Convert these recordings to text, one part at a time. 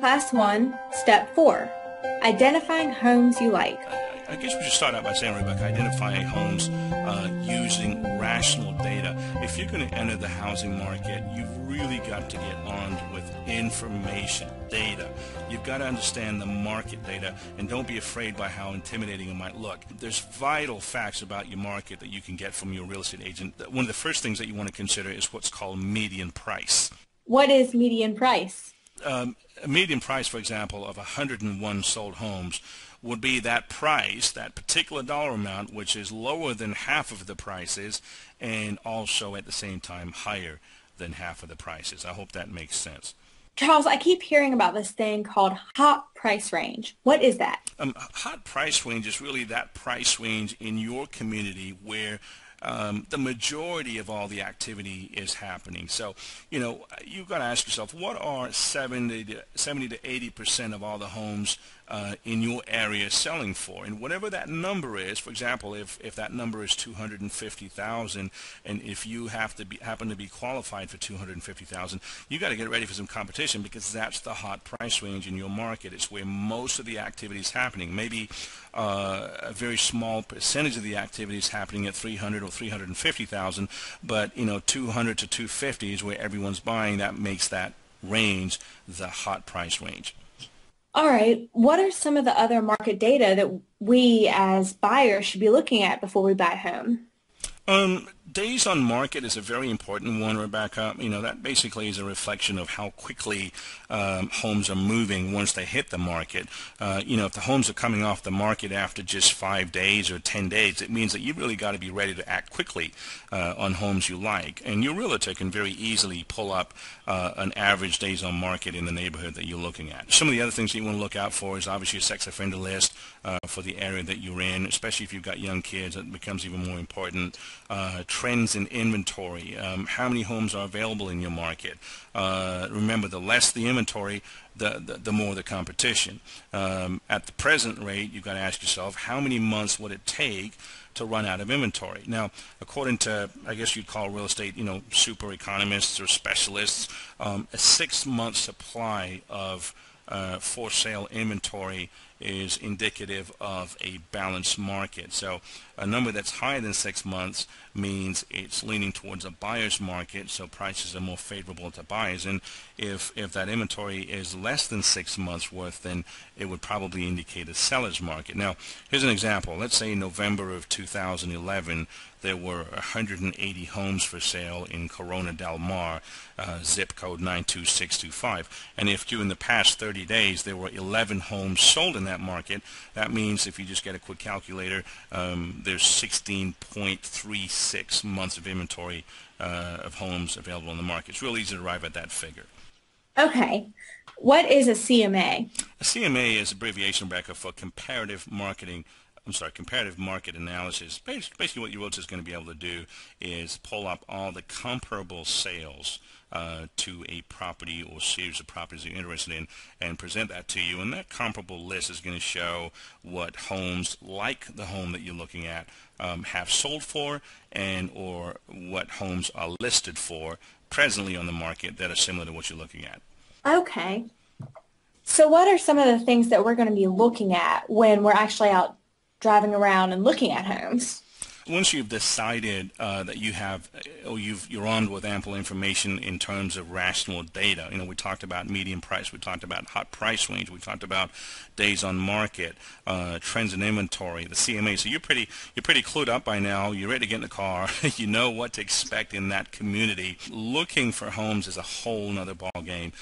Class 1, Step 4, Identifying Homes You Like. I guess we should start out by saying, Rebecca, identifying homes using rational data. If you're going to enter the housing market, you've really got to get armed with information, data. You've got to understand the market data, and don't be afraid by how intimidating it might look. There's vital facts about your market that you can get from your real estate agent. One of the first things that you want to consider is what's called median price. What is median price? A median price, for example, of 101 sold homes would be that price, that particular dollar amount, which is lower than half of the prices and also at the same time higher than half of the prices. I hope that makes sense. Charles, I keep hearing about this thing called hot price range. What is that? Hot price range is really that price range in your community where the majority of all the activity is happening. So, you've got to ask yourself, what are 70 to 80% of all the homes in your area selling for? And whatever that number is, for example, if that number is 250,000, and if you happen to be qualified for 250,000, you got to get ready for some competition, because that's the hot price range in your market. It's where most of the activity is happening. Maybe a very small percentage of the activity is happening at 300 or 350,000, but 200 to 250 is where everyone's buying. That makes that range the hot price range. All right. What are some of the other market data that we as buyers should be looking at before we buy a home? Days on market is a very important one, Rebecca. That basically is a reflection of how quickly homes are moving once they hit the market. If the homes are coming off the market after just 5 days or 10 days, it means that you've really got to be ready to act quickly on homes you like. And your realtor can very easily pull up an average days on market in the neighborhood that you're looking at. Some of the other things that you want to look out for is obviously a sex offender list for the area that you're in, especially if you've got young kids. That becomes even more important. Trends in inventory, how many homes are available in your market. Remember, the less the inventory, the more the competition. At the present rate, you've got to ask yourself, how many months would it take to run out of inventory? Now, according to, I guess you'd call real estate, super economists or specialists, a 6-month supply of for sale inventory is indicative of a balanced market. So a number that's higher than 6 months means it's leaning towards a buyer's market, so prices are more favorable to buyers. And if that inventory is less than 6 months worth, then it would probably indicate a seller's market. Now, here's an example. Let's say in November of 2011, there were 180 homes for sale in Corona Del Mar, zip code 92625. And if during the past 30 days there were 11 homes sold in that market, that means, if you just get a quick calculator, there's 16.36 months of inventory of homes available in the market. It's real easy to arrive at that figure. Okay. What is a CMA? A CMA is abbreviation, Rebecca, for comparative market analysis. Basically what your realtor is going to be able to do is pull up all the comparable sales to a property or series of properties you're interested in and present that to you. And that comparable list is going to show what homes like the home that you're looking at have sold for, and or what homes are listed for presently on the market that are similar to what you're looking at. Okay. So what are some of the things that we're going to be looking at when we're actually out driving around and looking at homes? Once you've decided that you're armed with ample information in terms of rational data, we talked about median price, we talked about hot price range, we talked about days on market, trends in inventory, the CMA. So you're pretty clued up by now. You're ready to get in the car. You know what to expect in that community. Looking for homes is a whole nother ball game.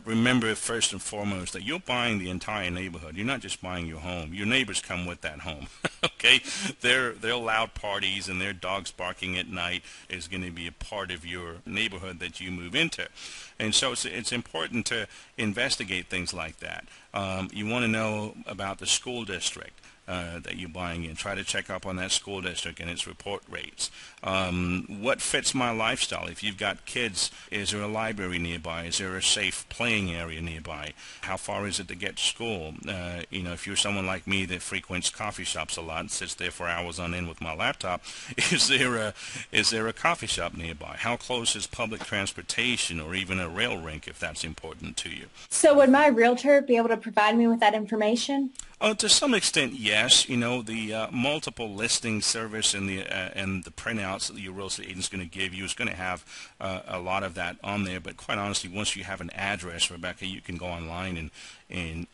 Remember, first and foremost, that you're buying the entire neighborhood. You're not just buying your home. Your neighbors come with that home. Okay, they're loud parties and their dogs barking at night is going to be a part of your neighborhood that you move into. And so it's important to investigate things like that. You want to know about the school district. that you're buying in. Try to check up on that school district and its report rates. What fits my lifestyle? If you've got kids, is there a library nearby? Is there a safe playing area nearby? How far is it to get to school? If you're someone like me that frequents coffee shops a lot and sits there for hours on end with my laptop, is there a coffee shop nearby? How close is public transportation or even a rail rink if that's important to you? So would my realtor be able to provide me with that information? To some extent, yes. The multiple listing service and the printouts that your real estate agent is going to give you is going to have a lot of that on there. But quite honestly, once you have an address, Rebecca, you can go online and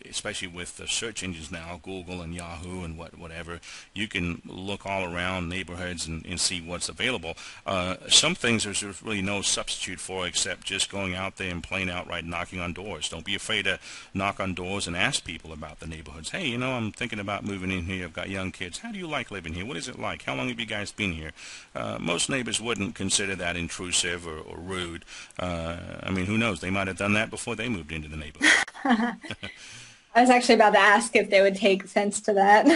especially with the search engines now, Google and Yahoo and whatever, you can look all around neighborhoods and see what's available. Some things there's really no substitute for except just going out there and plain outright knocking on doors. Don't be afraid to knock on doors and ask people about the neighborhoods. Hey, I'm thinking about moving in here. I've got young kids. How do you like living here? What is it like? How long have you guys been here? Most neighbors wouldn't consider that intrusive or rude. Who knows? They might have done that before they moved into the neighborhood. I was actually about to ask if they would take offense to that.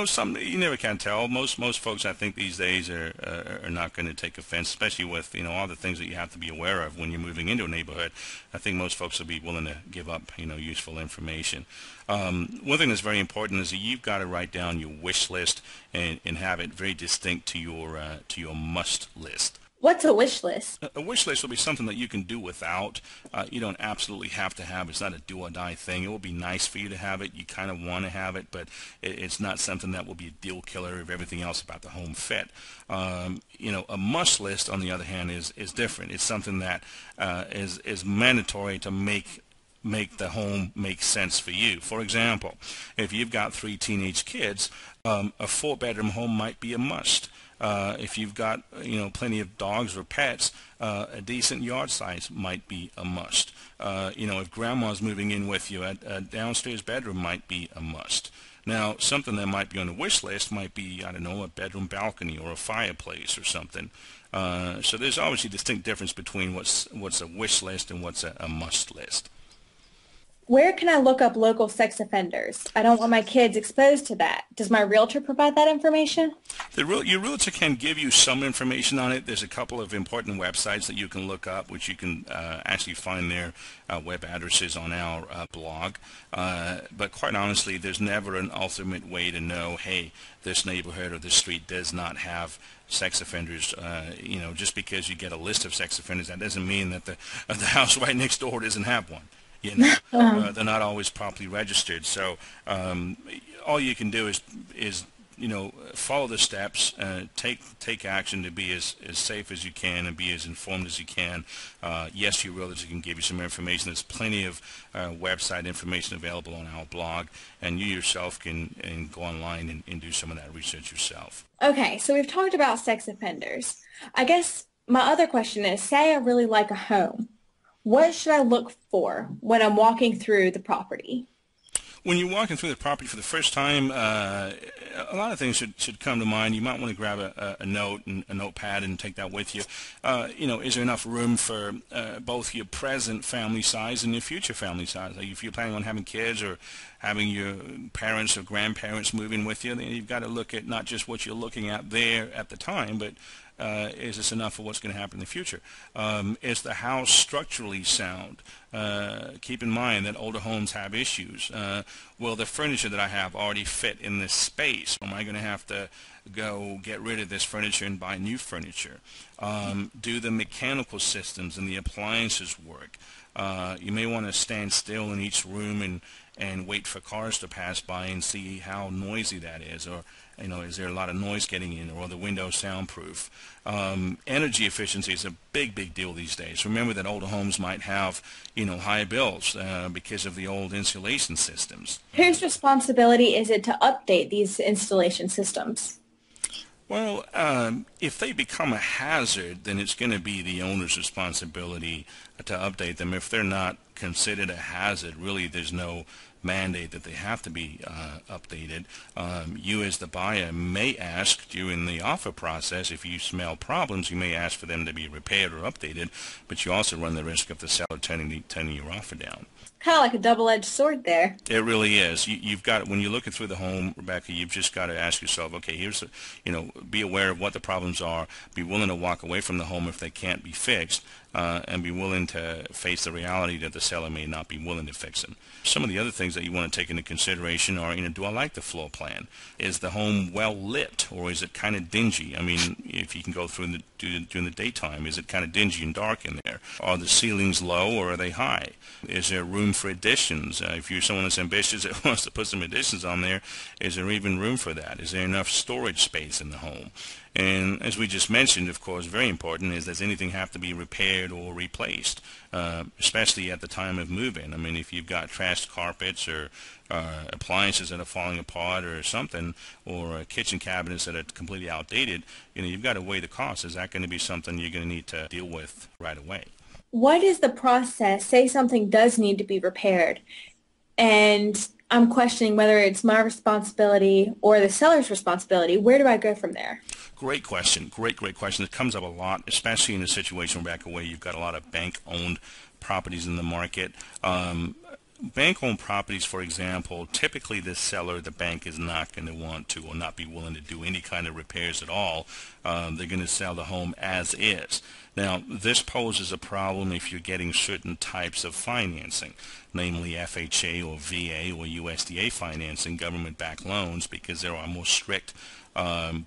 Some you never can tell. Most folks, I think, these days are not going to take offense, especially with all the things that you have to be aware of when you're moving into a neighborhood. I think most folks will be willing to give up useful information. One thing that's very important is that you've got to write down your wish list and have it very distinct to your must list. What's a wish list? A wish list will be something that you can do without. You don't absolutely have to have. It's not a do or die thing. It will be nice for you to have it. You kind of want to have it, but it's not something that will be a deal killer if everything else about the home fit. A must list, on the other hand, is different. It's something that is mandatory to make the home make sense for you. For example, if you've got 3 teenage kids, a 4-bedroom home might be a must. If you've got plenty of dogs or pets, a decent yard size might be a must. If grandma's moving in with you, a downstairs bedroom might be a must. Now, something that might be on the wish list might be, I don't know, a bedroom balcony or a fireplace or something. So there's obviously a distinct difference between what's a wish list and what's a must list. Where can I look up local sex offenders? I don't want my kids exposed to that. Does my realtor provide that information? Your realtor can give you some information on it. There's a couple of important websites that you can look up, which you can actually find their web addresses on our blog. But quite honestly, there's never an ultimate way to know, hey, this neighborhood or this street does not have sex offenders. Just because you get a list of sex offenders, that doesn't mean that the house right next door doesn't have one. They're not always properly registered. So all you can do is follow the steps, take action to be as safe as you can and be as informed as you can. Yes, your realtor can give you some information. There's plenty of website information available on our blog, and you yourself can go online and do some of that research yourself. Okay, so we've talked about sex offenders. I guess my other question is, say I really like a home. What should I look for when I'm walking through the property? When you're walking through the property for the first time, a lot of things should come to mind. You might want to grab a note and a notepad and take that with you. Is there enough room for both your present family size and your future family size? Like if you're planning on having kids or having your parents or grandparents move in with you, then you've got to look at not just what you're looking at there at the time, but is this enough for what's going to happen in the future? Is the house structurally sound? Keep in mind that older homes have issues. Will the furniture that I have already fit in this space? Or am I going to have to go get rid of this furniture and buy new furniture? Do the mechanical systems and the appliances work? You may want to stand still in each room and wait for cars to pass by and see how noisy that is, or is there a lot of noise getting in, or are the windows soundproof? Energy efficiency is a big deal these days. Remember that older homes might have high bills because of the old insulation systems. Whose responsibility is it to update these installation systems? Well, if they become a hazard, then it's going to be the owner's responsibility to update them. If they're not considered a hazard, really there's no mandate that they have to be updated. You as the buyer may ask during the offer process, if you smell problems, you may ask for them to be repaired or updated, but you also run the risk of the seller turning your offer down. Kind of like a double-edged sword there. It really is. You've got, when you're looking through the home, Rebecca, you've just got to ask yourself, okay, be aware of what the problems are, be willing to walk away from the home if they can't be fixed, and be willing to face the reality that the seller may not be willing to fix them. Some of the other things that you want to take into consideration are, do I like the floor plan? Is the home well lit, or is it kind of dingy? I mean, if you can go through during the daytime, is it kind of dingy and dark in there? Are the ceilings low or are they high? Is there room for additions? If you're someone that's ambitious that wants to put some additions on there, is there even room for that? Is there enough storage space in the home? And as we just mentioned, of course, very important is, does anything have to be repaired or replaced, especially at the time of move-in? I mean, if you've got trashed carpets or appliances that are falling apart or something, or kitchen cabinets that are completely outdated, you've got to weigh the cost. Is that going to be something you're going to need to deal with right away? What is the process? Say something does need to be repaired, and I'm questioning whether it's my responsibility or the seller's responsibility. Where do I go from there? Great question. Great question. It comes up a lot, especially in a situation, Rebecca, where you've got a lot of bank-owned properties in the market. Bank-owned properties, for example, typically the seller, the bank, is not going to want to or not be willing to do any kind of repairs at all. They're going to sell the home as is. Now, this poses a problem if you're getting certain types of financing, namely FHA or VA or USDA financing, government-backed loans, because there are more strict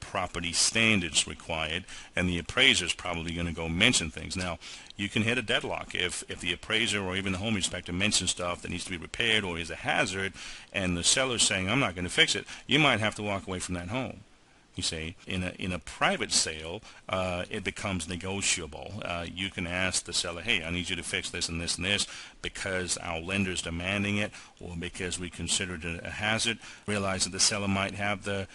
property standards required, and the appraiser is probably going to go mention things. Now, you can hit a deadlock if the appraiser or even the home inspector mentions stuff that needs to be repaired or is a hazard, and the seller's saying, I'm not going to fix it. You might have to walk away from that home. You see, in a private sale, it becomes negotiable. You can ask the seller, hey, I need you to fix this and this and this because our lender's demanding it, or because we consider it a hazard. Realize that the seller might have the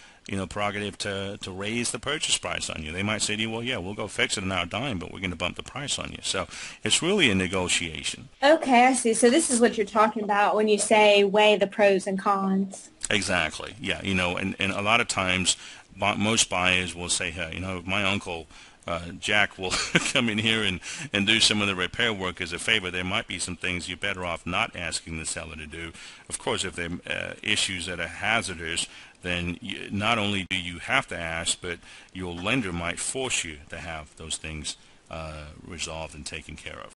prerogative to raise the purchase price on you. They might say to you, well, yeah, we'll go fix it on our dime, but we're going to bump the price on you. So it's really a negotiation. Okay, I see. So this is what you're talking about when you say weigh the pros and cons. Exactly. Yeah, and a lot of times most buyers will say, hey, my uncle Jack will come in here and do some of the repair work as a favor. There might be some things you're better off not asking the seller to do. Of course, if there are issues that are hazardous, then not only do you have to ask, but your lender might force you to have those things resolved and taken care of.